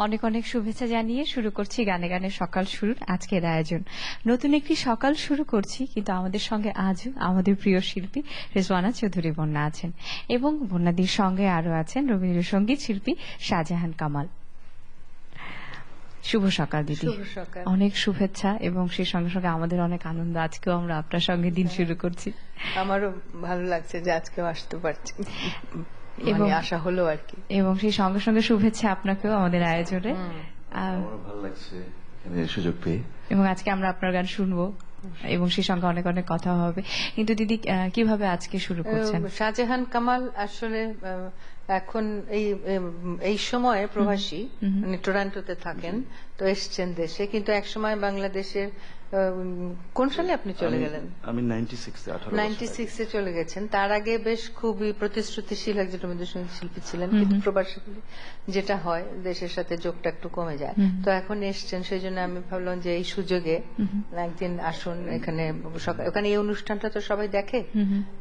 অনেক অনেক শুভেচ্ছা জানিয়ে শুরু করছি গানে গানে সকাল শুরুর আজকের আয়োজন। নতুন একটি সকাল শুরু করছি, কিন্তু আমাদের সঙ্গে আজও আমাদের প্রিয় শিল্পী রেজওয়ানা চৌধুরী বন্যা আছেন এবং বন্যাদির সঙ্গে আরো আছেন রবীন্দ্রসঙ্গীত শিল্পী শাহজাহান কামাল। শুভ সকাল দিদি। শুভ সকাল। অনেক শুভেচ্ছা এবং সেই সঙ্গে সঙ্গে আমাদের অনেক আনন্দ, আজকেও আমরা আপনার সঙ্গে দিন শুরু করছি। আমারও ভালো লাগছে যে আজকেও আসতে পারছি, এবং আশা হলো আর কি। এবং সেই সঙ্গে সঙ্গে শুভেচ্ছা আপনাকেও আমাদের আয়োজনে। আমারও ভালো লাগছে এখানে সুযোগ পেয়ে। এবং আজকে আমরা আপনার গান শুনবো এবং সেই সঙ্গে অনেক অনেক কথা হবে। কিন্তু দিদি কিভাবে আজকে শুরু করছেন? শাহজাহান কামাল আসলে এখন এই সময়ে প্রবাসী, মানে টরন্টোতে থাকেন, তো এসছেন দেশে, কিন্তু একসময় বাংলাদেশের কোন সালে আপনি চলে গেলেন? আমি 96 চলে গেছেন। তার আগে বেশ খুবই প্রতিশ্রুতিশীল একজন রবীন্দ্রসঙ্গীত শিল্পী ছিলেন, কিন্তু প্রবাসী যেটা হয় দেশের সাথে যোগটা একটু কমে যায়। তো এখন এসছেন, সেই জন্য আমি ভাবলাম যে এই সুযোগে একদিন আসুন এখানে। ওখানে এই অনুষ্ঠানটা তো সবাই দেখে,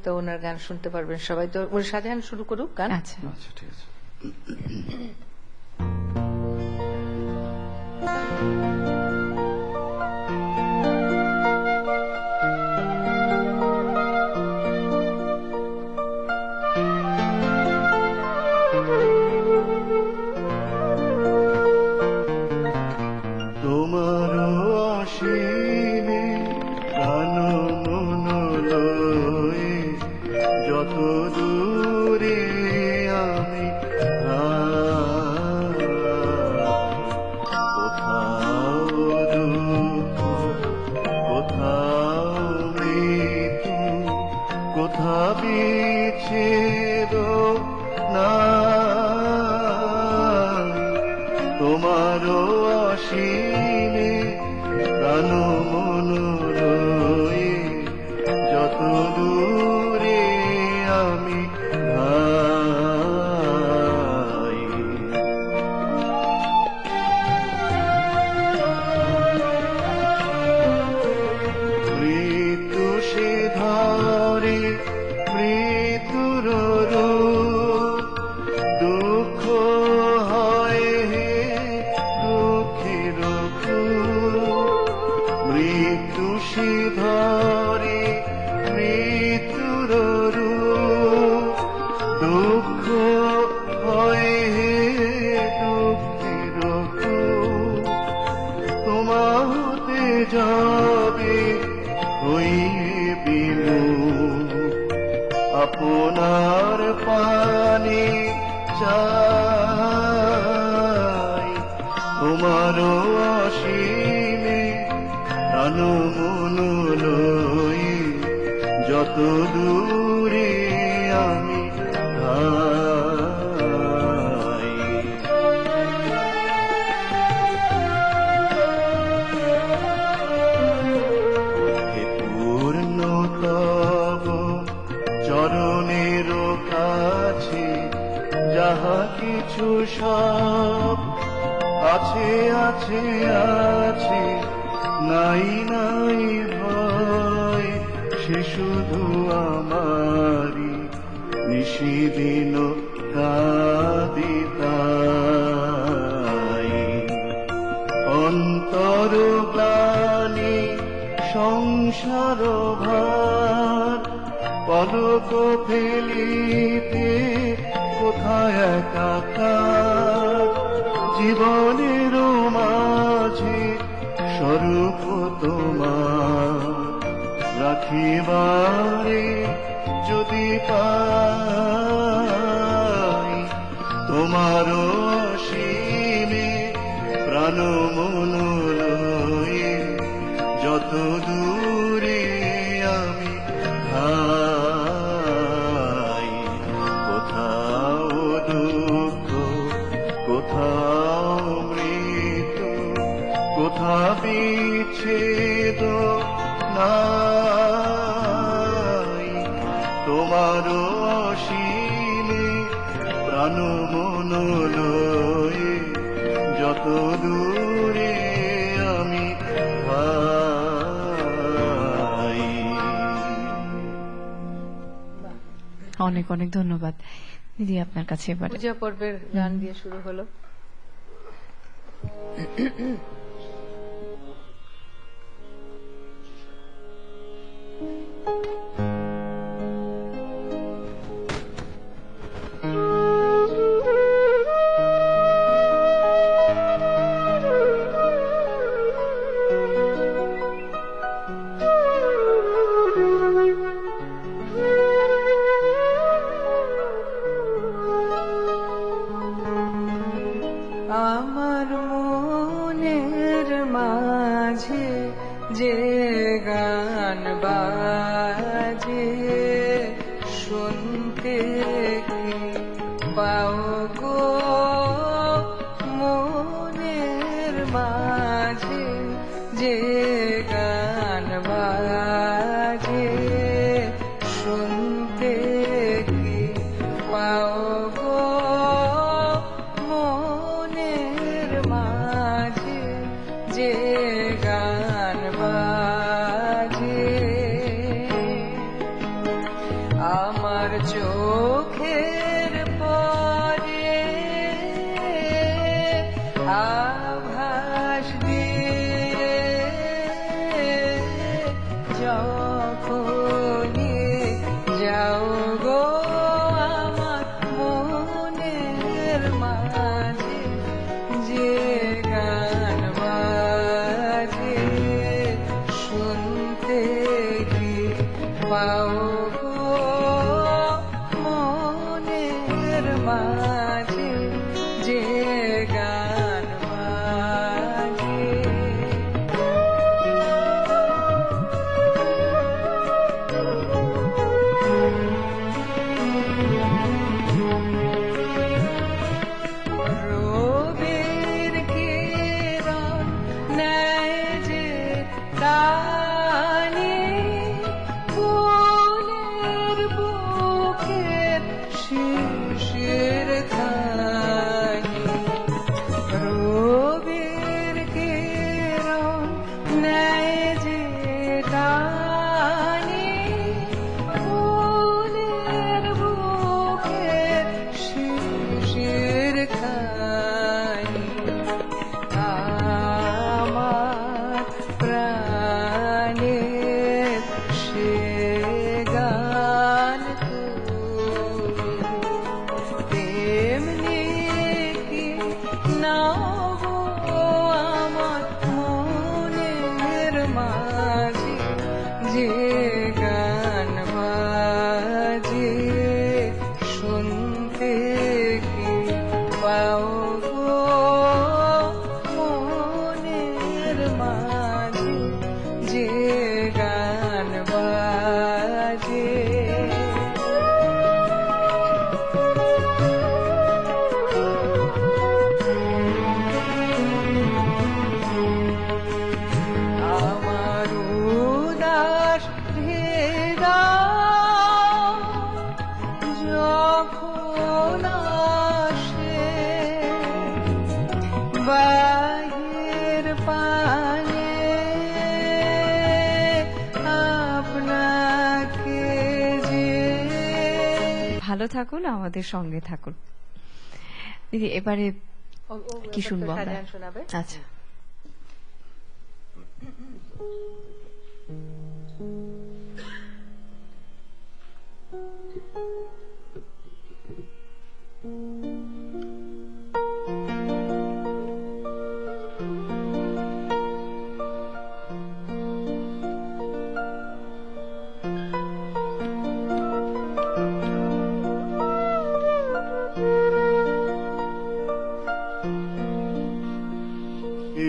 তো ওনার গান শুনতে পারবেন সবাই। তো শাহজাহান শুরু করুক গান। আচ্ছা আচ্ছা, ঠিক আছে। যত দূরে আমি কোথাও দুঃখ, কোথাও মৃত্যু, কোথা বিচ্ছেদ নাই, তোমারও অসীমে প্রাণ মন রয়ে যত দূরে আমি ধাই। মৃত্যু সে ধরে মৃত্যুর রূপ, দুঃখ হয় হে দুঃখের খুব, মৃত্যু সে ধরে মৃত্যুর রূপ, দুঃখ হয় হে দুঃখের খুব, তোমা হতে যাবে হইয়ে বিমুখ, আপনার পানে চাই, তোমারও অসীমে প্রাণ মন লয়ে যত দূরে আমি ধাই। হে পূর্ণ তব চরণের কাছে যাহা কিছু সব আছে আছে আছে, নাই নাই ভয়, সে শুধু আমারি নিশিদিন কাদিতাই। অন্তর গ্লানি সংসার ভার, পলক ফেলিতে কোথায় একাকার, জীবনের মাঝে স্বরূপ তোমার রাখিবারে যদি পাই, তোমার অসীমে প্রাণ মন লয়ে যত দূরে আমি ধাই। কোথাও দুঃখ, কোথাও মৃত্যু, কোথা বিচ্ছেদ নাই, তোমার অসীমে প্রাণ মন লয়ে যত দূরে আমি ধাই। অনেক অনেক ধন্যবাদ দিদি। আপনার কাছে এবার পূজা পর্বের গান দিয়ে শুরু হলো। আমার মনের মাঝে যে গান বাজে শুনতে কি পাও গো, মনের মাঝে যে গান বাজে শুনতে কি পাও গো, মনের মাঝে যে গান বাজে আমার চোখের পরে আভাস দিয়ে যখনই যাও গো, আমার মনের মাঝে যে গান বাজে শুনতে কি পাও গো, মনের মাঝে যে গান বাজে। রবির কিরণ নেয় যে টানে ফুলের বুকের শিশির খানি, রবির কিরণ নেয় যে টানে ফুলের বুকের শিশির খানি, আমার প্রাণের সে গান তুমি তেমনি কি নাও গো, আমার মনের মাঝে যে গান বাজে শুনতে কি পাও গো, মনের মাঝে যে গান বাজে। আমার উদাস হৃদয় যখন আসে বাহির পানে আপনাকে যে। ভালো থাকুন, আমাদের সঙ্গে থাকুন। দিদি এবারে কি শুনবো আমরা? গান শোনাবে। আচ্ছা,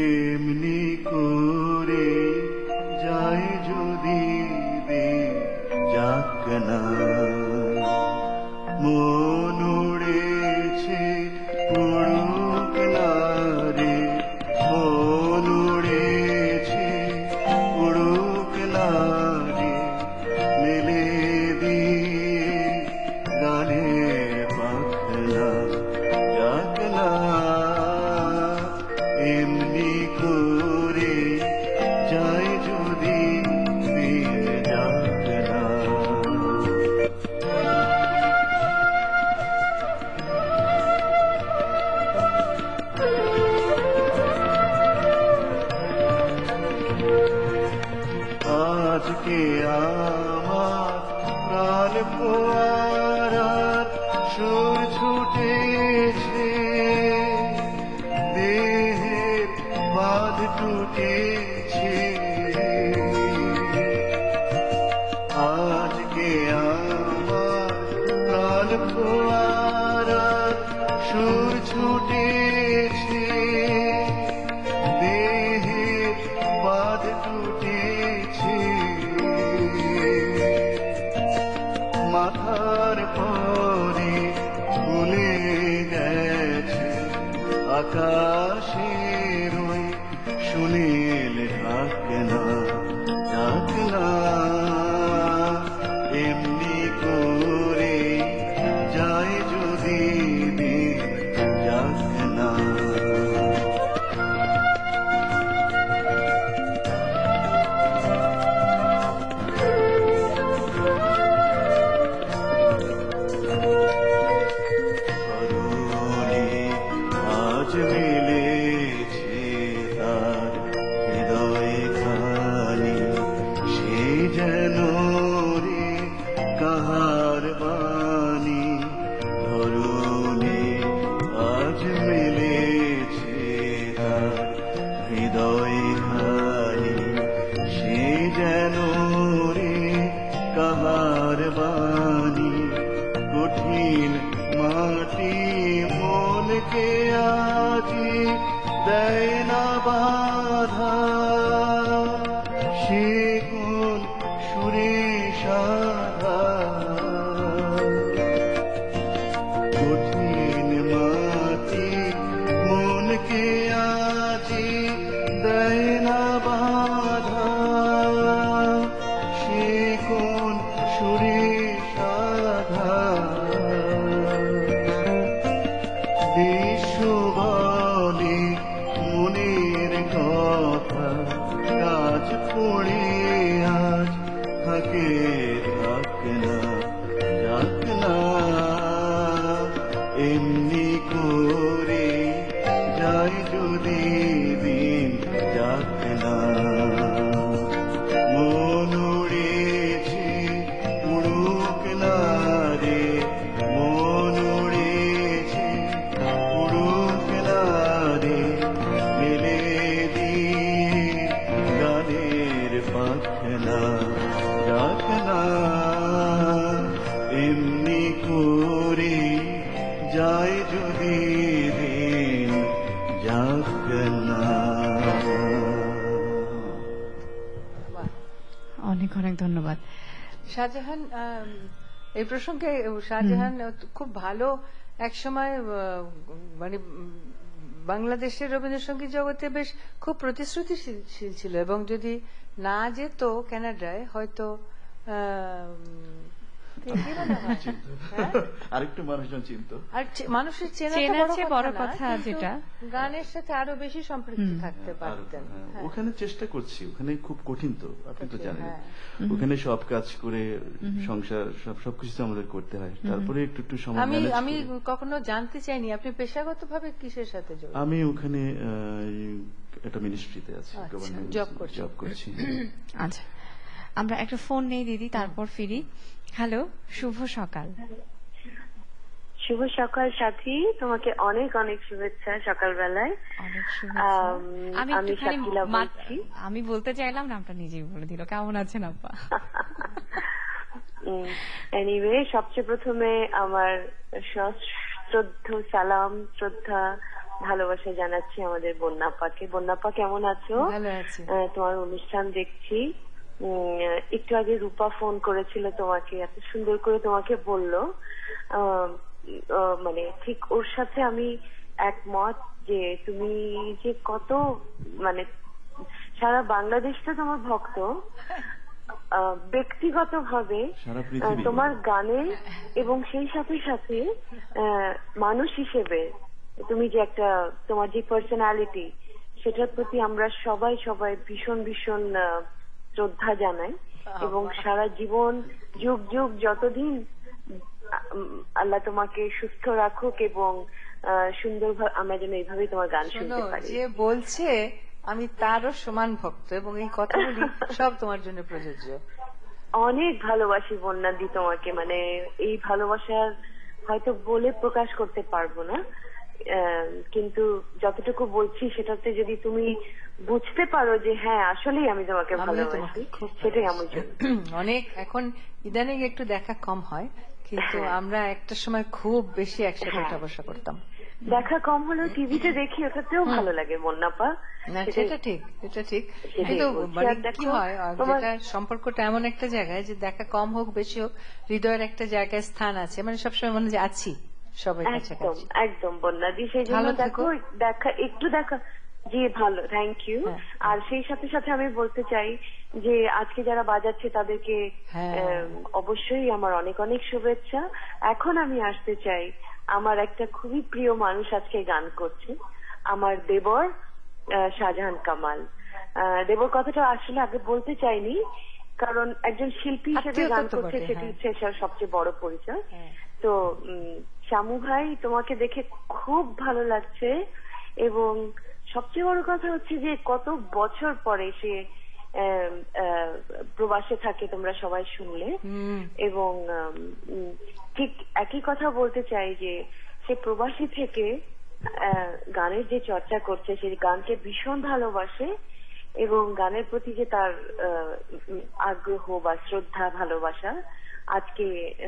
এমনি করে যায় যদি দে যাক না, মন উড়ে আজকে আমার প্রাণ ফোয়ারার সুর ছুটেছে, দেহের বাঁধ টুটেছে। আজকে আমার প্রাণ ফোয়ারার সুর ছুটেছে, দেহের বাঁধ টুটেছে। মাথার পরে ভুলে গেছে আকাশের ওই সুনীল ঢাকনা, ঢাকনা। এমনি করে যায় যদি দিন যাক না। পরনে আজ মিলেছে তার হৃদয় খানি, সে যেন রে কাহার বাণী। ধরনে আজ মিলেছে তার হৃদয় খানি, সে যেন রে কাহার বাণী। কঠিন মাটি মনকে আজি দেয় না বাধা, সে কোন সুরে সাধা। কঠিন মাটি মনকে আজি দেয় না বাধা, সে কোন সুরে সাধা। বিশ্ব বলে মনের কথা, কাজ পড়ে আজ থাকে থাকনা, থাকনা। এমনি করে যায় যদি দিন যাক না। মন উড়েছে উড়ুক না রে, মন উড়েছে উড়ুক না রে, মেলে দিয়ে গানের পাখনা, ডাকনা। এমনি করে যায় যদি দিন যাক না। বাহ। অনেক অনেক ধন্যবাদ। শাহজাহান, এই প্রসঙ্গে শাহজাহান খুব ভালো একসময় মানে বাংলাদেশের রবীন্দ্রসঙ্গীত জগতে বেশ খুব প্রতিশ্রুতিশীল ছিল, এবং যদি না যেত কানাডায় হয়তো কি মনে হয়? হ্যাঁ? আরেকটু মানুষজন চিনত। আর মানুষের চেনা চেনাটা চেয়ে বড় বড় কথা কথা না, কিন্তু যেটা। গানের সাথে আরো বেশি সম্পৃক্ত থাকতে পারতেন। হ্যাঁ। ওখানে চেষ্টা করছি, ওখানে খুব কঠিন তো, আপনি তো কঠিন, জানেন। হ্যাঁ। ওখানে সব কাজ করে সংসার সবকিছু তো আমাদের করতে হয়, তারপরে একটু একটু সময় আমি manage আমি করে। কখনো জানতে চাইনি আপনি পেশাগতভাবে কিসের সাথে জড়িত? আমি ওখানে একটা মিনিস্ট্রিতে আছি, আচ্ছা, গভর্নমেন্ট job করছেন। জব করছি। আচ্ছা, আমরা একটা ফোন নেই দিদি, তারপর ফিরি। হ্যালো, শুভ সকাল। শুভ সকাল সাথী, তোমাকে অনেক অনেক শুভেচ্ছা সকালবেলায়। অনেক শুভেচ্ছা। আমি আমি একটুখানি শাকিলা বলছি। আমি বলতে চাইলাম, নামটা নিজেই বলে দিল। কেমন আছেন আপা? এনিওয়ে, সবচেয়ে প্রথমে আমার শ্রদ্ধ সালাম, শ্রদ্ধা, ভালোবাসা জানাচ্ছি আমাদের বন্যাপাকে। বন্যাপা কেমন আছো? ভালো আছি। তোমার অনুষ্ঠান দেখছি। একটু আগে রূপা ফোন করেছিল তোমাকে, এত সুন্দর করে তোমাকে বললো। মানে ঠিক ওর সাথে আমি একমত যে তুমি যে কত মানে সারা বাংলাদেশটা তোমার ভক্ত। ব্যক্তিগতভাবে সারা পৃথিবী। তোমার গানে এবং সেই সাথে সাথে মানুষ হিসেবে তুমি যে একটা তোমার যে পার্সোনালিটি, সেটার প্রতি আমরা সবাই সবাই ভীষণ ভীষণ শ্রদ্ধা জানাই। এবং সারা জীবন যুগ যুগ যতদিন আল্লাহ তোমাকে সুস্থ রাখুক এবং সুন্দরভাবে আমরা যেন এইভাবেই তোমার গান শুনতে পারি। যে বলছে আমি তারও সমান ভক্ত, এবং এই কথাগুলি সব তোমার জন্য প্রযোজ্য। অনেক ভালোবাসি বন্যাদি তোমাকে, মানে এই ভালোবাসার হয়তো বলে প্রকাশ করতে পারবো না, কিন্তু যতটুকু বলছি সেটাতে যদি তুমি বুঝতে পারো যে হ্যাঁ আসলেই আমি তোমাকে আমিও ভালোবাসি, তোমাকে খুব সেটাই ভালোবাসি। আমার জন্য। অনেক এখন ইদানিং একটু দেখা কম হয়, কিন্তু আমরা একটা সময় খুব বেশি একসাথে হ্যাঁ। উঠা বসা করতাম। দেখা কম হলেও টিভিতে দেখি, ওটাতেও ভালো লাগে বন্যাপা। না, সেটা ঠিক, এটা ঠিক, সেটাই কিন্তু বলছি। মানে আর দেখো, কি হয়, তোমার- যেটা সম্পর্কটা এমন একটা জায়গায় যে দেখা কম হোক বেশি হোক, হৃদয়ের একটা জায়গায় স্থান আছে, মানে সবসময় মনে হয় যে আছি সবাই একদম কাছাকাছি। একদম বন্যাদি, সেই জন্য ভালো দেখো থেকো। দেখা একটু দেখা। জি ভালো, থ্যাংক ইউ। হ্যাঁ। আর সেই সাথে সাথে আমি বলতে চাই যে আজকে যারা বাজাচ্ছে তাদেরকে হ্যাঁ। অবশ্যই আমার অনেক অনেক শুভেচ্ছা। এখন আমি আসতে চাই, আমার একটা খুবই প্রিয় মানুষ আজকে গান করছে, আমার দেবর শাহজাহান কামাল। দেবর কথাটা আসলে আগে বলতে চাইনি, কারণ একজন শিল্পী হিসেবে আত্মীয়তা গান তো করছে, বটে, সেটি হ্যাঁ। হচ্ছে সবচেয়ে বড় পরিচয়। হ্যাঁ। তো শামু ভাই, তোমাকে দেখে খুব ভালো লাগছে, এবং সবচেয়ে বড় কথা হচ্ছে যে কত বছর পরে সে প্রবাসে থাকে, তোমরা সবাই শুনলে। এবং ঠিক একই কথা বলতে চাই যে সে প্রবাসী থেকে গানের যে চর্চা করছে, সেই গানকে ভীষণ ভালোবাসে, এবং গানের প্রতি যে তার আগ্রহ বা শ্রদ্ধা ভালোবাসা, আজকে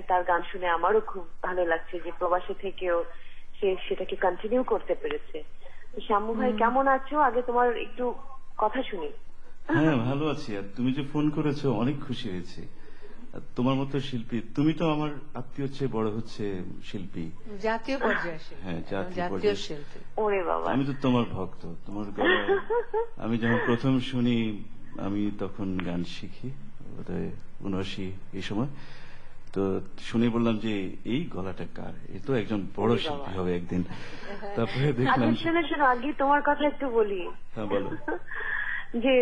তার গান শুনে আমারও খুব ভালো লাগছে যে প্রবাসী থেকেও সে সেটাকে কন্টিনিউ করতে পেরেছে। তো শ্যামু ভাই কেমন আছো? আগে তোমার একটু কথা শুনি। হ্যাঁ, ভালো আছি। আর তুমি যে ফোন করেছো অনেক খুশি হয়েছি। আর তোমার মতো শিল্পী, তুমি তো আমার আত্মীয় চেয়ে বড় হচ্ছে শিল্পী। জাতীয় পর্যায়ে হ্যাঁ, জাতীয় জাতীয় পর্যায়ে। শিল্পী। ওরে বাবা, আমি তো তোমার ভক্ত। তোমার গলা আমি যখন প্রথম শুনি, আমি তখন গান শিখি বোধহয় 79 এই সময়। তো শুনে বললাম যে এই গলাটা কার, এ তো একজন বড় শিল্পী হবে একদিন। তারপরে আচ্ছা দেখলাম শোনো শোনো, আগে তোমার কথা একটু বলি। হ্যাঁ, বলো। যে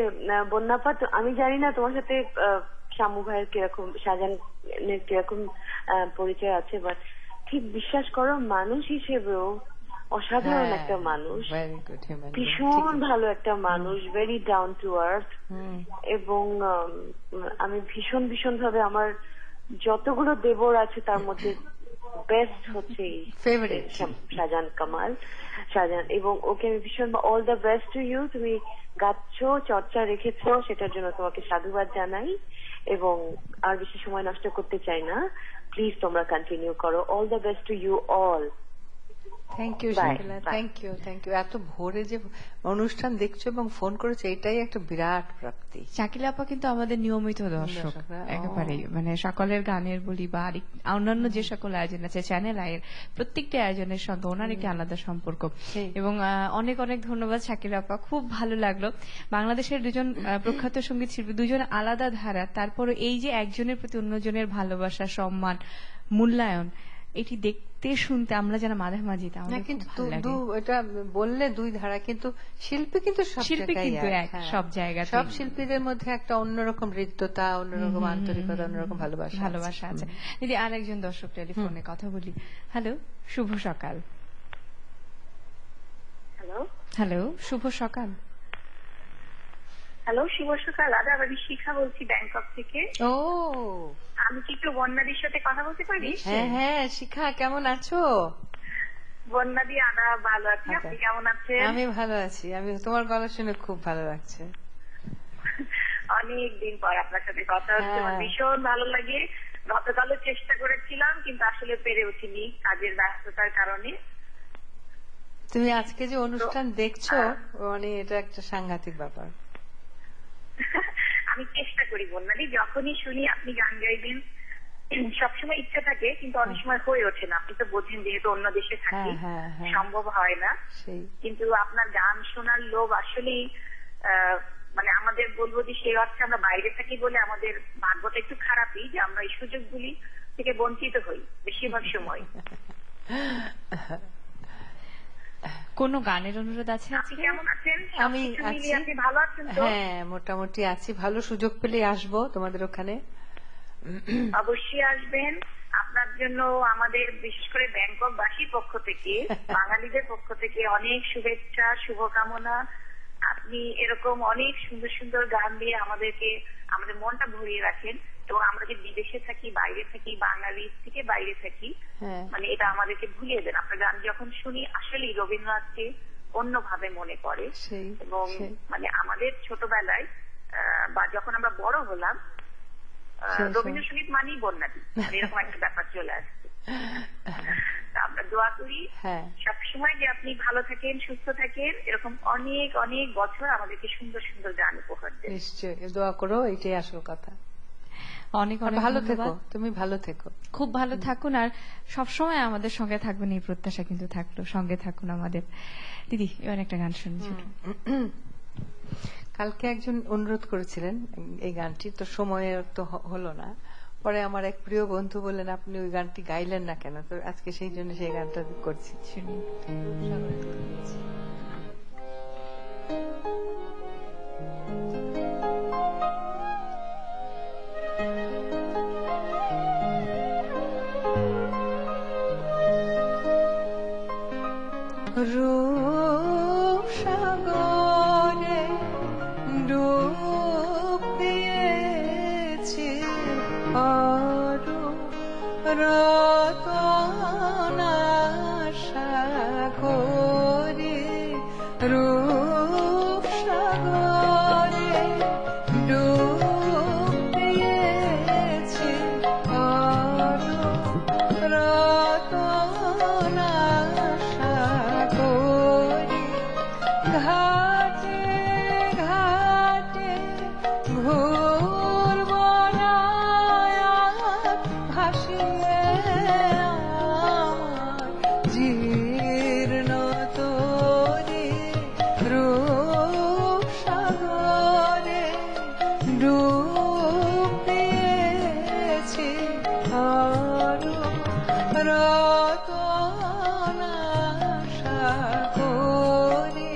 বন্যাপা, আমি জানি না তোমার সাথে শামু ভাইয়ের কিরকম, শাহজাহানের কিরকম পরিচয় আছে, বাট ঠিক বিশ্বাস করো, মানুষ হিসেবেও অসাধারণ একটা মানুষ, ভেরি গুড হিউম্যান, ভীষণ ভালো একটা মানুষ, ভেরি ডাউন টু আর্থ। এবং আমি ভীষণ ভীষণ ভাবে আমার যতগুলো দেবর আছে তার মধ্যে বেস্ট হচ্ছে এই Favorite. শাহজাহান কামাল, শাহজাহান। এবং ওকে আমি ভীষণ all the best to you. তুমি গাচ্ছো, চর্চা রেখেছো, সেটার জন্য তোমাকে সাধুবাদ জানাই, এবং আর বেশি সময় নষ্ট করতে চাই না। প্লিজ তোমরা কন্টিনিউ করো। All the best to you all. Thank you Bye. Shakila, Bye. Thank you, thank you. এত ভোরে যে অনুষ্ঠান দেখছো এবং ফোন করেছো, এটাই একটা বিরাট প্রাপ্তি। শাকিলা আপা কিন্তু আমাদের নিয়মিত দর্শক, দর্শকরা, একেবারেই মানে সকলের গানের বলি বা অন্যান্য যে সকল আয়োজন আছে, চ্যানেল আয়ের প্রত্যেকটি আয়োজনের সঙ্গে ওনার একটি আলাদা সম্পর্ক। সেই। এবং অনেক অনেক ধন্যবাদ শাকিলা আপা, খুব ভালো লাগলো। বাংলাদেশের দুজন প্রখ্যাত সঙ্গীত শিল্পী, দুজন আলাদা ধারা, তারপরে এই যে একজনের প্রতি অন্যজনের ভালোবাসা, সম্মান, মূল্যায়ন, এটি দেখতে শুনতে আমরা যারা মাঝামাঝি, না, আমাদের কিন্তু খুব ভালো লাগে। এটা বললে দুই ধারা, কিন্তু শিল্পী কিন্তু সব শিল্পী জায়গায় কিন্তু এক, হ্যাঁ। সব জায়গাতেই। সব শিল্পীদের মধ্যে একটা অন্যরকম হৃদ্যতা, অন্যরকম আন্তরিকতা, অন্যরকম ভালোবাসা আছে। দিদি, আরেকজন দর্শক টেলিফোনে কথা বলি। হ্যালো, শুভ সকাল। হ্যালো হ্যালো, শুভ সকাল। হ্যালো, শুভ সকাল। আদা, আমি শিখা বলছি ব্যাংকক থেকে। ও আমি কি একটু বন্যাদির সাথে কথা বলতে পারি? হ্যাঁ হ্যাঁ, শিখা কেমন আছো? বন্যাদি, আদা, ভালো আছি। আপনি কেমন আছেন? আমি ভালো আছি। আমি তোমার গলা শুনে খুব ভালো লাগছে। অনেক দিন পর আপনার সাথে কথা হচ্ছে, হ্যাঁ। আমার ভীষণ ভালো লাগে। গতকালও চেষ্টা করেছিলাম, কিন্তু আসলে পেরে উঠিনি কাজের ব্যস্ততার কারণে। তুমি আজকে যে অনুষ্ঠান দেখছো, মানে এটা একটা সাংঘাতিক ব্যাপার। আমি চেষ্টা করি বন্যাদি, যখনই শুনি আপনি গান গাইবেন সবসময় ইচ্ছা থাকে, কিন্তু অনেক সময় হয়ে ওঠে না। আপনি তো বোঝেন, যেহেতু অন্য দেশে থাকি, হ্যাঁ, হ্যাঁ। সম্ভব হয় না। সেই কিন্তু আপনার গান শোনার লোভ আসলেই মানে আমাদের, বলবো যে সেই অর্থে আমরা বাইরে থাকি বলে আমাদের ভাগ্যটা একটু খারাপই, যে আমরা এই সুযোগগুলি থেকে বঞ্চিত হই বেশিরভাগ সময়। কোনো গানের অনুরোধ আছে আপনি আজকে? কেমন আছেন? আমি সবকিছু আছি। মিলিয়ে আপনি ভালো আছেন তো? হ্যাঁ, মোটামুটি আছি ভালো। সুযোগ পেলে আসবো তোমাদের ওখানে। অবশ্যই আসবেন। আপনার জন্য আমাদের, বিশেষ করে ব্যাংকক বাসীর পক্ষ থেকে, বাঙালিদের পক্ষ থেকে অনেক শুভেচ্ছা, শুভকামনা। আপনি আপনি এরকম অনেক সুন্দর সুন্দর গান দিয়ে আমাদের মনটা ভরিয়ে রাখেন, এবং আমরা যে বিদেশে থাকি, বাইরে থাকি, বাঙালি থেকে বাইরে থাকি, হ্যাঁ মানে এটা আমাদেরকে ভুলিয়ে দেন। আপনার গান যখন শুনি আসলেই রবীন্দ্রনাথকে অন্যভাবে মনে পড়ে। সেই এবং সেই মানে আমাদের ছোটবেলায় বা যখন আমরা বড় হলাম, সেই রবীন্দ্রসঙ্গীত মানেই বন্যাদি, মানে এরকম একটা ব্যাপার চলে আসছে। তা আমরা দোয়া করি হ্যাঁ সবসময় যে আপনি ভালো থাকেন, সুস্থ থাকেন, এরকম অনেক অনেক বছর আমাদেরকে সুন্দর সুন্দর গান উপহার দেন। নিশ্চয়ই দোয়া করো, এটাই আসল কথা। অনেক আর অনেক ভালো ধন্যবাদ। থেকো, তুমি ভালো থেকো। খুব ভালো থাকুন, আর সবসময় আমাদের সঙ্গে থাকবেন এই প্রত্যাশা কিন্তু থাকলো। সঙ্গে থাকুন আমাদের। দিদি, এবার একটা গান শুনি ছোট। কালকে একজন অনুরোধ করেছিলেন এই গানটি, তো সময়ের তো হলো না। পরে আমার এক প্রিয় বন্ধু বললেন, আপনি ওই গানটি গাইলেন না কেন? তো আজকে সেই জন্য সেই গানটা করছি। শুনি। রূপসাগরে ডুব দিয়েছে রতনা সাগরে, রূপসাগরে ডুব দিয়েছে রতনা সাগরে, ঘাটে ঘাটে ঘুরব না ভাসিয়ে আমার জীর্ণ তরি, রূপসাগরে ডুব দিয়েছে রতনা সাগরে।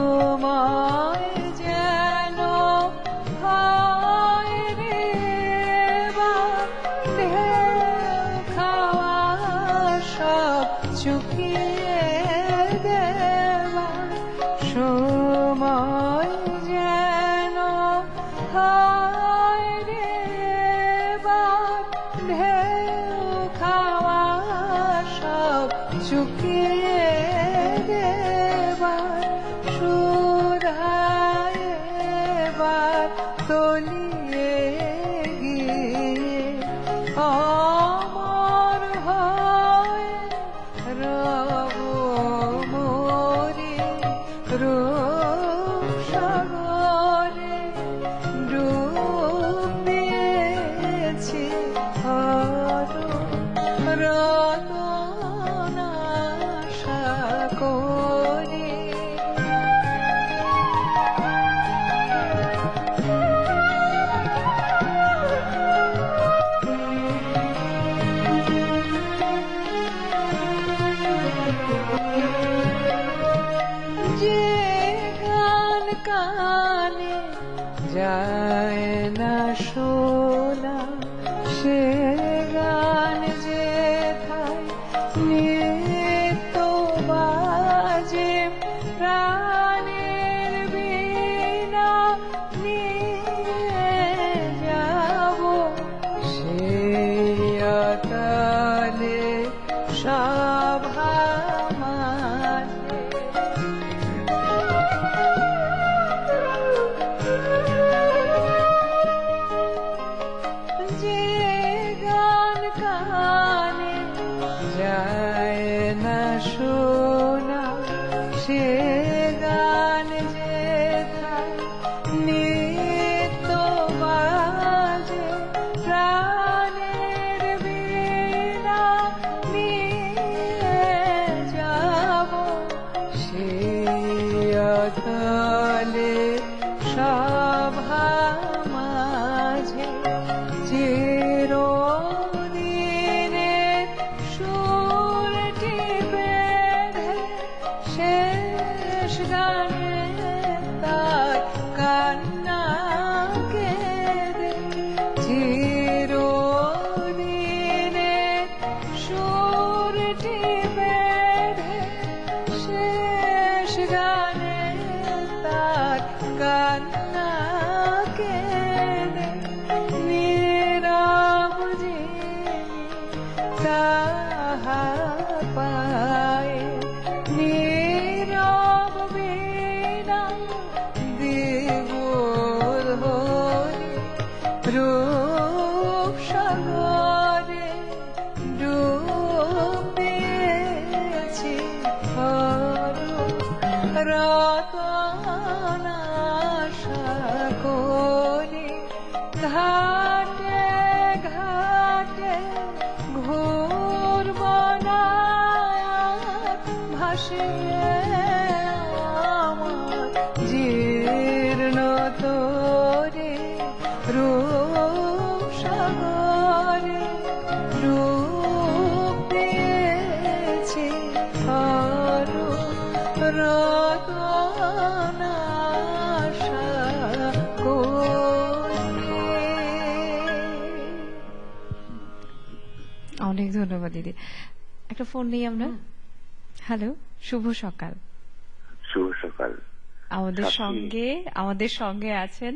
সময় যেন হয় রে বা ঢেউ খাওয়া সব চুকিয়ে দেবা, সময় যেন হয় রে বা ঢেউ খাওয়া সব চুকিয়ে দেবা, সুধায় এবার তলিয়ে গিয়ে অমর হয় রব মোরে, রূপসাগরে ডুব দিয়েছে রতনা সাগরে। যে গান কানে যায় না শোনা, সে গান যেথায় নিত্য বাজে, প্রাণের বীণা নিয়ে যাব সেই অতলে সভা মাঝে। যে গান কানে যায় না শোনা, সে গান যেথায় নিত্য বাজে, প্রাণের বীণা নিয়ে যাব সেই অতলে সভা মাঝে। চিরদিনের সুরটি বেঁধে শেষ গানে গানে তার কান্না কেঁদে নীরব যিনি তাহার পায়ে নীরব বীণা দিব ধরে রূপ সাগরে ডুব দিয়েছি রতন আশা করি ঘাটে ঘাটে ঘুরব না ভাসিয়ে আমার জীর্ণ তরে রূপ সাগরে ডুব দিয়েছি রতন আশা করি। অনেক ধন্যবাদ দিদি। একটা ফোন নেই আমরা। হ্যালো, শুভ সকাল। শুভ সকাল। আমাদের সঙ্গে আছেন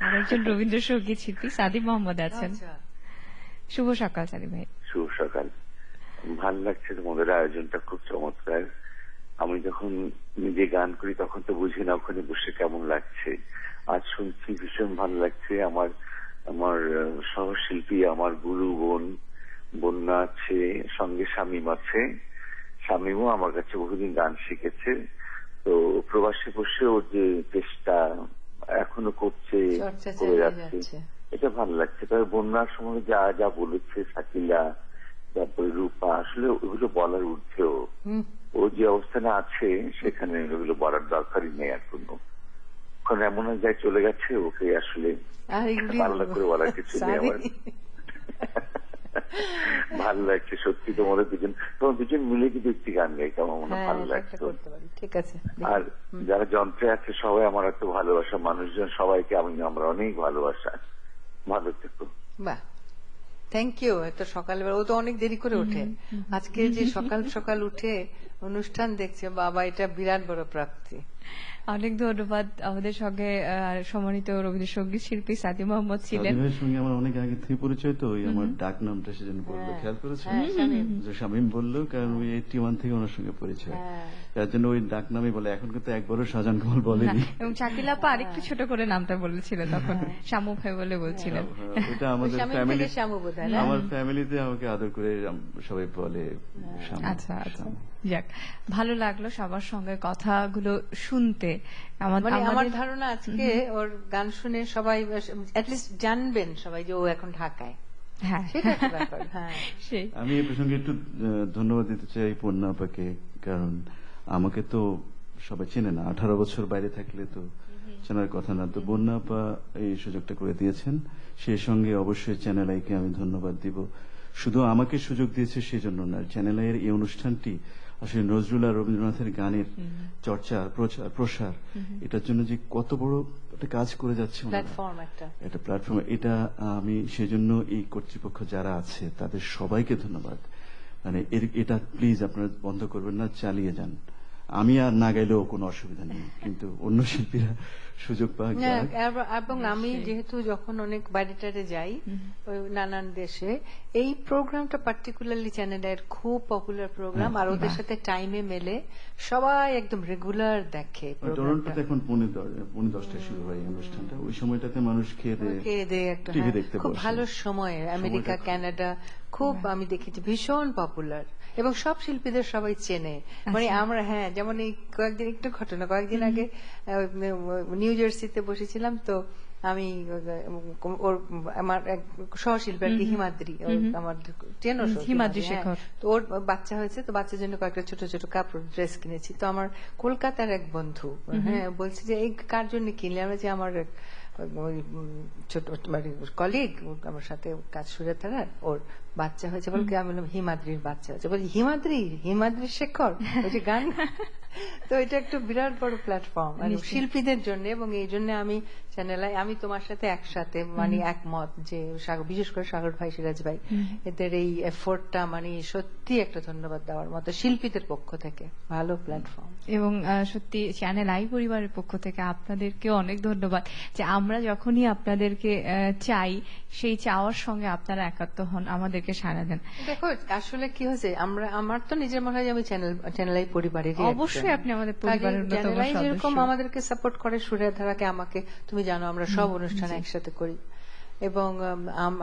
আরেকজন রবীন্দ্রসঙ্গীত শিল্পী সাদি মোহাম্মদ আছেন। আচ্ছা, শুভ সকাল সাদি ভাই। শুভ সকাল। ভালো লাগছে তোমাদের আয়োজনটা, খুব চমৎকার। আমি যখন নিজে গান করি তখন তো বুঝি না ওখানে বসে কেমন লাগছে। আজ শুনছি ভীষণ ভালো লাগছে। আমার আমার সহশিল্পী, আমার গুরু বোন বন্যা আছে, সঙ্গে শামীম আছে। শামীমও আমার কাছে বহুদিন গান শিখেছে। তো প্রবাসে বসে ওর যে চেষ্টা এখনো করছে, চর্চা করে চালিয়ে যাচ্ছে, যাচ্ছে। এটা ভালো লাগছে। তবে বন্যার সময় যা যা বলেছে শাকিলা, তারপরে রূপা, আসলে ওগুলো বলার ঊর্ধ্বেও। ও যে অবস্থানে আছে সেখানে ওগুলো বলার দরকারই নেই আর কোনো। এখন এমন এক জায়গায় চলে গেছে, ওকে আসলে আর এগুলি আলাদা করে বলার কিছু নেই আমার। ভালো লাগছে সত্যি। তোমাদের দুজন মিলে যদি একটি গান গাই কেমন মনে হ্যাঁ, ভালো এটা লাগছে। করতে পারি। ঠিক আছে। আর যারা যন্ত্রে আছে সবাই আমার এত ভালোবাসা মানুষজন, সবাইকে আমরা অনেক ভালোবাসা। ভালো থেকো। বাহ, থ্যাংক ইউ। এত সকালবেলা ও তো অনেক দেরি করে ওঠে। আজকে যে সকাল সকাল উঠে অনুষ্ঠান দেখছে, বাবা, এটা বিরাট বড় প্রাপ্তি। অনেক ধন্যবাদ। আমাদের সঙ্গে সম্মানিত রবীন্দ্রসঙ্গীত শিল্পী সাদি মোহাম্মদ ছিলেন। সাদি ভাইয়ের সঙ্গে আমার অনেক আগে থেকে পরিচয়, তো ওই আমার ডাক নামটা সেজন্য বললো, খেয়াল করেছেন? যে শামীম বললো, কারণ ওই 81 থেকে ওনার সঙ্গে পরিচয়, তার জন্য ওই ডাক নামই বলে। এখন কিন্তু একবারও শাহজাহান কামাল বলেনি। এবং শাকিলা আপা আরেকটু ছোট করে নামটা বলেছিল তখন, শামু ভাই বলে বলছিলেন। ওটা আমাদের শামীম ফ্যামিলি, থেকে শ্যামু বোধহয় না? আমার ফ্যামিলিতে আমাকে আদর করে সবাই বলে শামু। আচ্ছা আচ্ছা, যাক, ভালো লাগলো সবার সঙ্গে কথাগুলো শুনতে। মানে আমার ধারণা আজকে ওর গান শুনে সবাই অ্যাটলিস্ট জানবেন সবাই যে ও এখন ঢাকায়। হ্যাঁ, সেটা একটা ব্যাপার। হ্যাঁ, সেই আমি এই প্রসঙ্গে একটু ধন্যবাদ দিতে চাই পূর্ণা আপাকে, কারণ আমাকে তো সবাই চেনে না। 18 বছর বাইরে থাকলে তো চেনার কথা না। তো বন্যা আপা এই সুযোগটা করে দিয়েছেন। সেই সঙ্গে অবশ্যই চ্যানেল আইকে আমি ধন্যবাদ দিব। শুধু আমাকে সুযোগ দিয়েছে সেজন্য না, চ্যানেল আইয়ের এই অনুষ্ঠানটি আসলে নজরুল আর রবীন্দ্রনাথের গানের চর্চা, প্রসার, এটার জন্য যে কত বড় একটা কাজ করে যাচ্ছে প্ল্যাটফর্ম, একটা প্ল্যাটফর্ম। এটা আমি সেজন্য এই কর্তৃপক্ষ যারা আছে তাদের সবাইকে ধন্যবাদ। মানে এটা প্লিজ আপনারা বন্ধ করবেন না, চালিয়ে যান। আমি আর না গাইলেও কোনো অসুবিধা নেই, কিন্তু অন্য শিল্পীরা সুযোগ পাক। এবং আমি যেহেতু যখন অনেক বাইরে টাইরে যাই ওই নানান দেশে, এই প্রোগ্রামটা পার্টিকুলারলি চ্যানেলের খুব পপুলার প্রোগ্রাম। আর ওদের সাথে টাইমে মেলে সবাই একদম রেগুলার দেখে। টরন্টোতে এখন 10:30 শুরু হয় এই অনুষ্ঠানটা। ওই সময়টাতে মানুষ খেয়ে দিয়ে একটা টিভি দেখতে খুব বসে। ভালো সময়। আমেরিকা, কানাডা খুব আমি দেখেছি ভীষণ পপুলার, এবং সব শিল্পীদের সবাই চেনে। মানে আমরা, হ্যাঁ, যেমন এই কয়েকদিন একটু ঘটনা, কয়েকদিন আগে নিউ জার্সিতে বসেছিলাম, তো আমি ওর আমার এক সহশিল্পী আর কি, হিমাদ্রি, আমার চেনো হিমাদ্রি শেখর, তো ওর বাচ্চা হয়েছে, তো বাচ্চার জন্য কয়েকটা ছোট ছোট কাপড় ড্রেস কিনেছি। তো আমার কলকাতার এক বন্ধু, হ্যাঁ, বলছে যে এই কার জন্য কিনলে? আমরা যে আমার ছোট মানে কলিগ, আমার সাথে কাজ সুরেতারার, ওর বাচ্চা হয়েছে। বলকে আমি বললাম হিমাদ্রির বাচ্চা হয়েছে। বলছি হিমাদ্রি শেখর, ওই যে গান। তো এটা একটা বিরাট বড় প্ল্যাটফর্ম শিল্পীদের জন্য, এবং এই জন্য আমি আমি তোমার সাথে একসাথে মানে একমত যে বিশেষ করে সাগর ভাই, সিরাজ ভাই, এদের এই এফোর্টটা মানে সত্যি একটা ধন্যবাদ দেওয়ার মতো শিল্পীদের পক্ষ থেকে। ভালো প্ল্যাটফর্ম। এবং সত্যি চ্যানেল আই পরিবারের পক্ষ থেকে আপনাদেরকে অনেক ধন্যবাদ যে আমরা যখনই আপনাদেরকে চাই সেই চাওয়ার সঙ্গে আপনারা একাত্ম হন, আমাদেরকে সাড়া দেন। দেখো আসলে কি হয়েছে, আমার তো নিজের মনে হয় যে আমি চ্যানেল আই পরিবারের অবশ্যই আপনি আমাদের পরিবারের অন্যতম চ্যানেল আই যেরকম সদস্য। আমাদেরকে সাপোর্ট করে, সুরের ধারাকে আমাকে, তুমি জানো আমরা সব অনুষ্ঠান একসাথে করি, এবং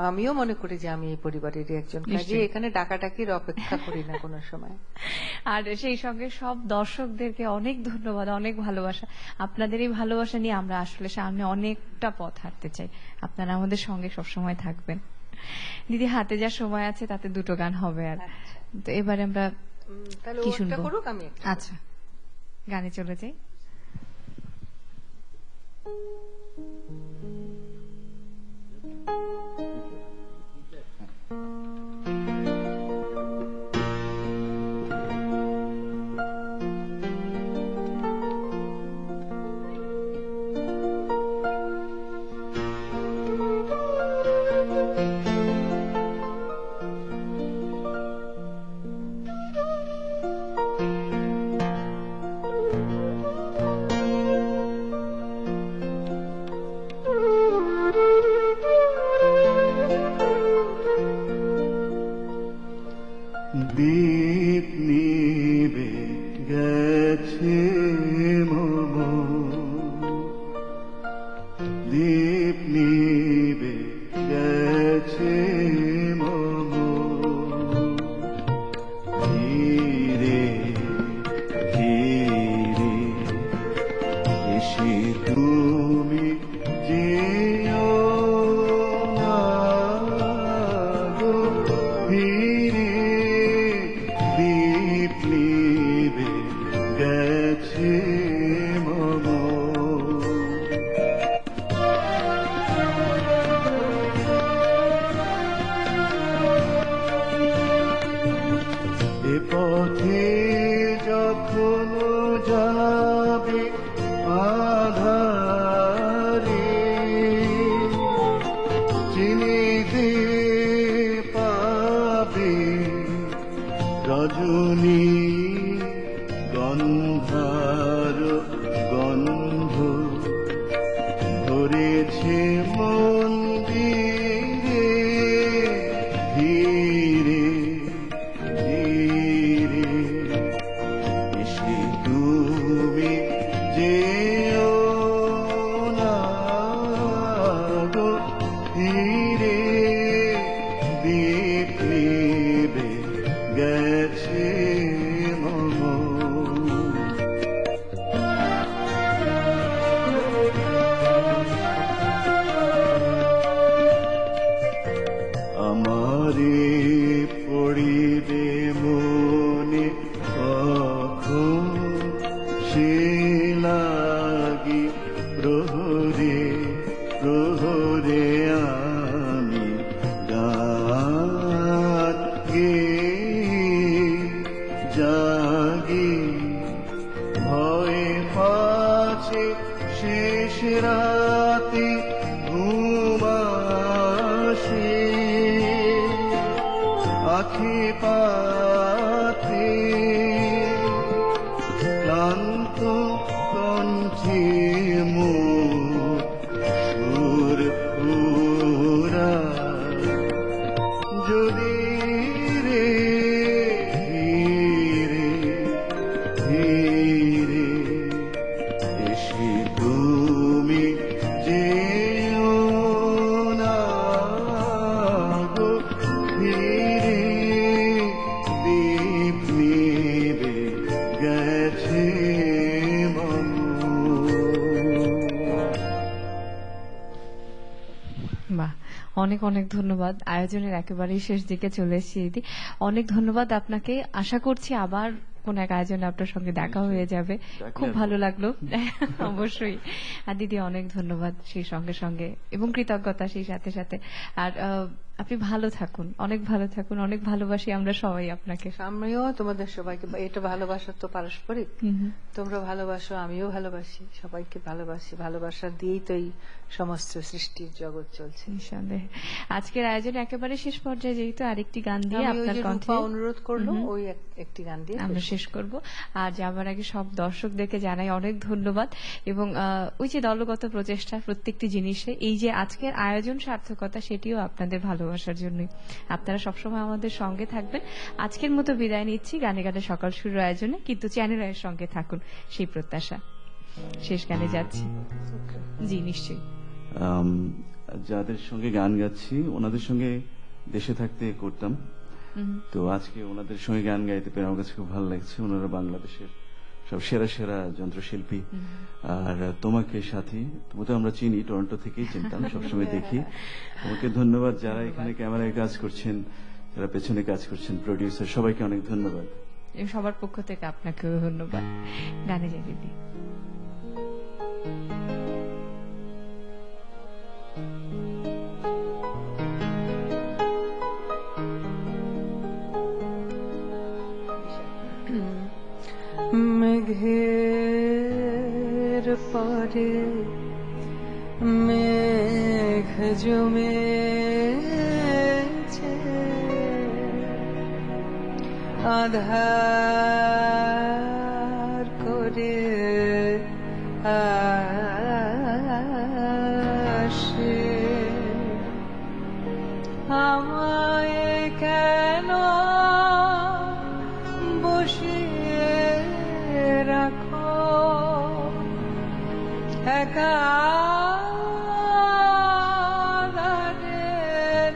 আমিও মনে করি যে আমি এই পরিবারেরই একজন, কাজে এখানে ডাকাডাকির অপেক্ষা করি না কোনো সময়। আর সেই সঙ্গে সব দর্শকদেরকে অনেক ধন্যবাদ, অনেক ভালোবাসা। আপনাদের এই ভালোবাসা নিয়ে আমরা আসলে সামনে অনেকটা পথ হাঁটতে চাই। আপনারা আমাদের সঙ্গে সবসময় থাকবেন। দিদি, হাতে যা সময় আছে তাতে দুটো গান হবে, আর তো এবারে আমরা তাহলে কি ওটা শুনবো? করুক, আমি একটা। আচ্ছা, গানে চলে যাই। দীপ নিবে গেছে মম, দীপ নিবে গেছে মম, ধীরে ধীরে এসে তুমি যেও না গো, ধীরে দীপ নিবে গেছে মম। এ পথে যখন যাবে আধারে, চিনিতে পাবে রজনী গন্ধার গন্ধ, ধরেছে মন্দিরে ধীরে ধীরে এসে তুমি যেও না গো, ধীরে দীপ নিবে গেছে মম। আমারে পড়িবে মনে কখন, সে লাগি প্রহরে প্রহরে আমি গান গেয়ে জাগি, ভয়ে পাছে শেষ রাতে ঘুম আসে, আখি পাতে ক্লান্ত কণ্ঠে মোর সুর পুরা, যদি রে ধীরে ধীরে এসে তুমি যেও না গো, ধীরে দীপ নিবে গেছে মম। বাহ, অনেক অনেক ধন্যবাদ। আয়োজনের একেবারেই শেষ দিকে চলে এসেছি দিদি, অনেক ধন্যবাদ আপনাকে। আশা করছি আবার কোন এক আয়োজনে আপনার সঙ্গে দেখা হয়ে যাবে। খুব ভালো লাগলো। অবশ্যই। আর দিদি অনেক ধন্যবাদ সেই সঙ্গে সঙ্গে, এবং কৃতজ্ঞতা সেই সাথে সাথে। আর আপনি ভালো থাকুন, অনেক ভালো থাকুন, অনেক ভালোবাসি আমরা সবাই আপনাকে। আমিও তোমাদের সবাইকে, এটা ভালোবাসা তো পারস্পরিক, হুম হুম। তোমরা ভালোবাসো, আমিও ভালোবাসি, সবাইকে ভালোবাসি, ভালোবাসা দিয়েই তো এই সমস্ত সৃষ্টির জগৎ চলছে। নিঃসন্দেহে। আজকের আয়োজন একেবারে শেষ পর্যায়ে, যেহেতু আরেকটি গান দিয়ে আমি ওই আপনার যে কণ্ঠে রূপা অনুরোধ করলো, ওই একটি গান দিয়ে আমরা শেষ করব। আর যাবার আগে সব দর্শকদেরকে জানাই অনেক ধন্যবাদ, এবং ওই যে দলগত প্রচেষ্টা প্রত্যেকটি জিনিসে, এই যে আজকের আয়োজন সার্থকতা, সেটিও আপনাদের ভালোবাসার জন্যই। আপনারা সবসময় আমাদের সঙ্গে থাকবেন। আজকের মতো বিদায় নিচ্ছি গানে গানে সকাল শুরুর আয়োজনে, কিন্তু চ্যানেলের সঙ্গে থাকুন সেই প্রত্যাশা। শেষ গানে যাচ্ছি। জি নিশ্চয়ই। যাদের সঙ্গে গান গাচ্ছি ওনাদের সঙ্গে দেশে থাকতে করতাম, তো আজকে ওনাদের সঙ্গে গান গাইতে পেরে আমার কাছে খুব ভালো লাগছে। ওনারা বাংলাদেশের সব সেরা সেরা যন্ত্রশিল্পী। আর তোমাকে সাথী, তুমি তো আমরা চিনি, টরন্টো থেকেই চিনতাম, সবসময় দেখি। তোমাকে ধন্যবাদ। যারা এখানে ক্যামেরায় কাজ করছেন, যারা পেছনে কাজ করছেন, প্রডিউসার, সবাইকে অনেক ধন্যবাদ। এবং সবার পক্ষ থেকে আপনাকেও ধন্যবাদ। গানে যাই দিদি। মেঘের পরে মেঘ জমেছে, আধার করে আসে, আমায় কেন বসিয়ে রাখো একাধারের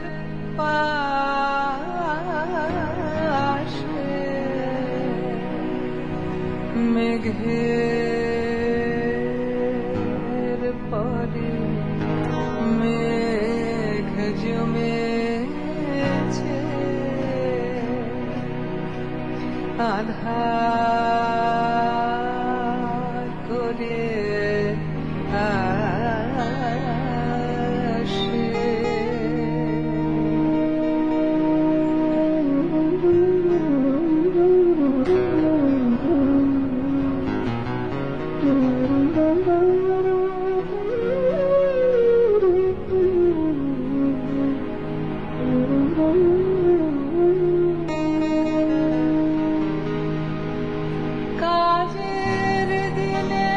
পাশে, মেঘের পরে মেঘ জমেছে, আধার করে আসে। কাজের দিনে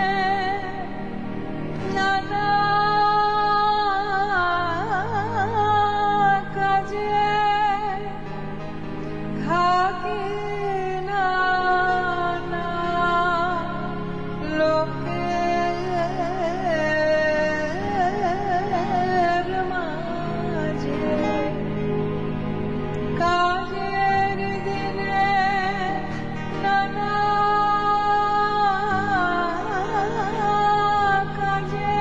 নানা কাজে থাকি নানা লোকের মাঝে, কাজের দিনে নানা কাজে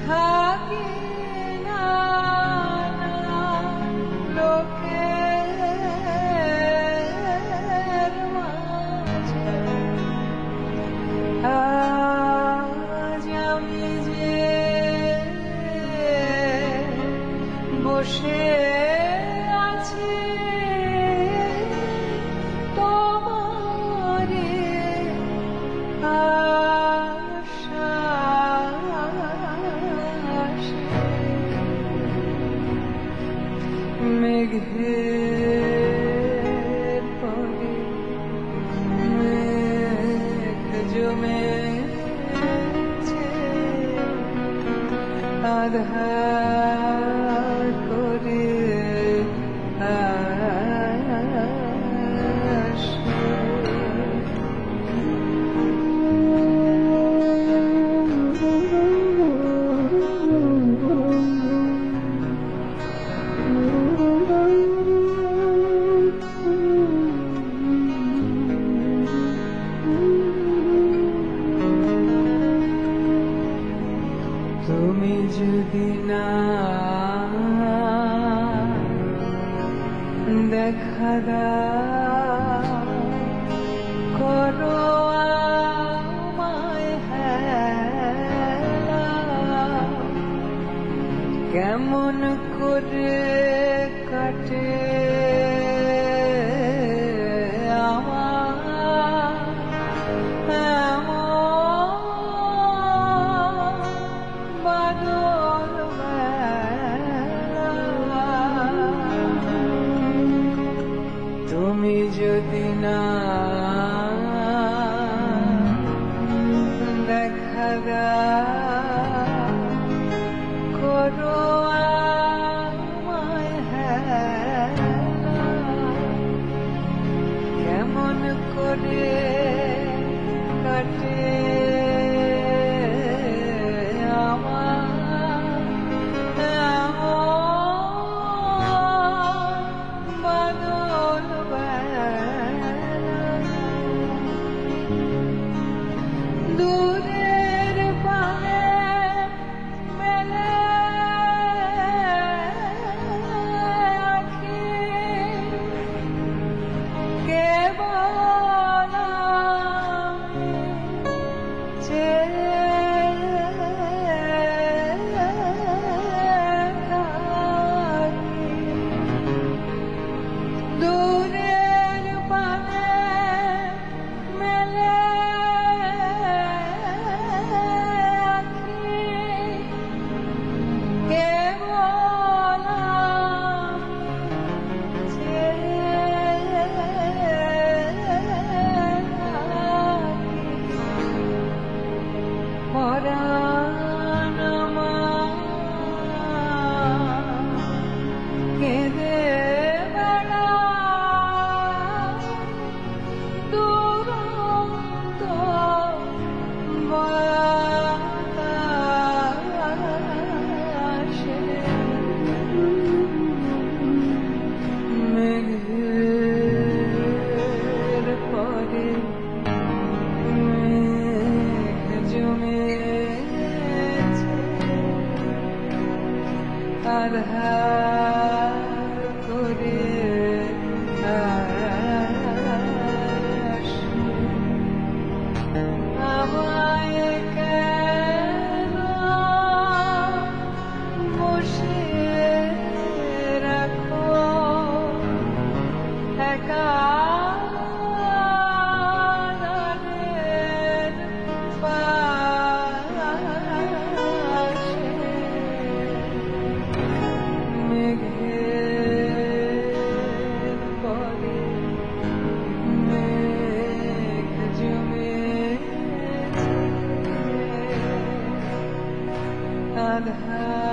থাকি নানা লোকের মাঝে, আজ আমি যে বসে আছি তোমারে আশায়, মেঘের পরে মেঘ জমেছে, আধার করে তুমি যদি না দেখা দাও, করো আমায় হেলা, কেমন কেমন করে কাটে আমার এমন বাদল বেলা। তুমি যদি না দেখা দাও করো আমায় হেলা। কেমন করে কাটে আমার এমন বাদল বেলা। দূরের পানে মেলে আঁখি, কেবল আমি চেয়ে থাকি। দূরের পানে মেলে আঁখি, কেবল আমি চেয়ে থাকি। পরাণ আমার কেঁদে বেড়ায় দুরন্ত বাতাসে। মেঘের পরে মেঘ জমেছে, আধার করে আসে। আমায় কেন বসিয়ে রাখো একা দানের পাশে। মেঘের পরে মেঘ জমেছে, আধার